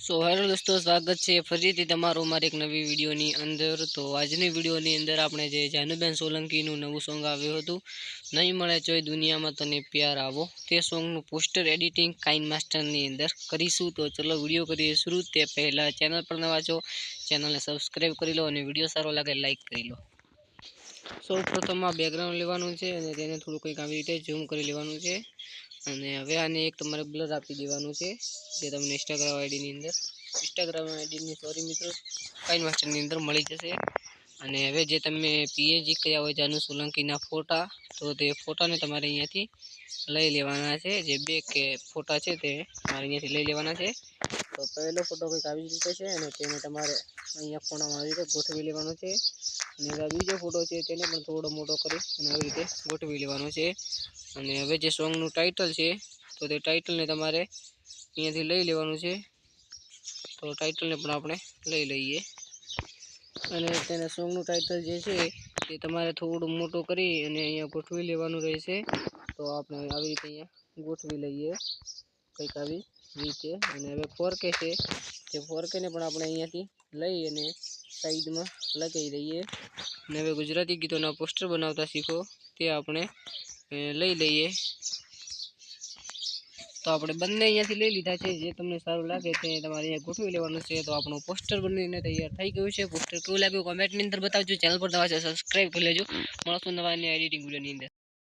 So hello દોસ્તો, સ્વાગત છે ફરીથી તમારું મારી એક નવી વિડીયોની અંદર। તો આજની વિડીયોની અંદર આપણે જે જાનુબેન સોલંકીનું નવું સોંગ આવ્યું હતું, નહીં મળે ચોય દુનિયામાં તને પ્યાર આવો, તે સોંગનું પોસ્ટર એડિટિંગ કાઇન માસ્ટરની અંદર કરીશું। તો ચલો વિડીયો કરીએ શરૂ। તે પહેલાં ચેનલ પર નવા છો, ચેનલને સબસ્ક્રાઈબ કરી લો અને વિડીયો સારો લાગે લાઇક કરી લો। સૌ પ્રથમ આ બેકગ્રાઉન્ડ લેવાનું છે અને તેને થોડું કંઈક આવી રીતે ઝૂમ કરી લેવાનું છે। અને હવે આને એક તમારે બ્લર આપી દેવાનું છે, જે તમને ઇન્સ્ટાગ્રામ આઈડીની સોરી મિત્રો કાઇન માસ્ટરની અંદર મળી જશે। અને હવે જે તમે પીએનજી કર્યા હોય જાનુ સોલંકીના ફોટા, તો તે ફોટાને તમારે અહીંયાથી લઈ લેવાના છે। જે બે કે ફોટા છે તે તમારે અહીંયાથી લઈ લેવાના છે। તો પહેલો ફોટો કંઈક આવી રીતે છે અને તેને તમારે અહીંયા ખૂણામાં આવી રીતે ગોઠવી લેવાનો છે। અને હવે બીજો ફોટો છે તેને પણ થોડો મોટો કરી અને આવી રીતે ગોઠવી લેવાનો છે। અને હવે જે સોંગનું ટાઇટલ છે, તો તે ટાઇટલને તમારે અહીંયાથી લઈ લેવાનું છે। તો ટાઇટલને પણ આપણે લઈ લઈએ અને તેને સોંગનું ટાઇટલ જે છે તે તમારે થોડું મોટું કરી અને અહીંયા ગોઠવી લેવાનું રહેશે। તો આપણે આવી રીતે અહીંયા ગોઠવી લઈએ કંઈક આવી રીતે। અને હવે 4K છે, તે 4Kને પણ આપણે અહીંયાથી લઈ અને સાઈડમાં લગાવી દઈએ। અને હવે ગુજરાતી ગીતોના પોસ્ટર બનાવતા શીખો, તે આપણે લઈ લઈએ। તો આપણે બંને અહીંયાથી લઈ લીધા છે, જે તમને સારું લાગે તે તમારે અહીંયા ગોઠવી લેવાનું છે। તો આપણું પોસ્ટર બનીને તૈયાર થઈ ગયું છે। પોસ્ટર કેવું લાગ્યું કોમેન્ટની અંદર બતાવજો। ચેનલ પર નવા છે સબસ્ક્રાઈબ કરી લેજો। મળશું નવા એડિટિંગ વિડીયોની અંદર।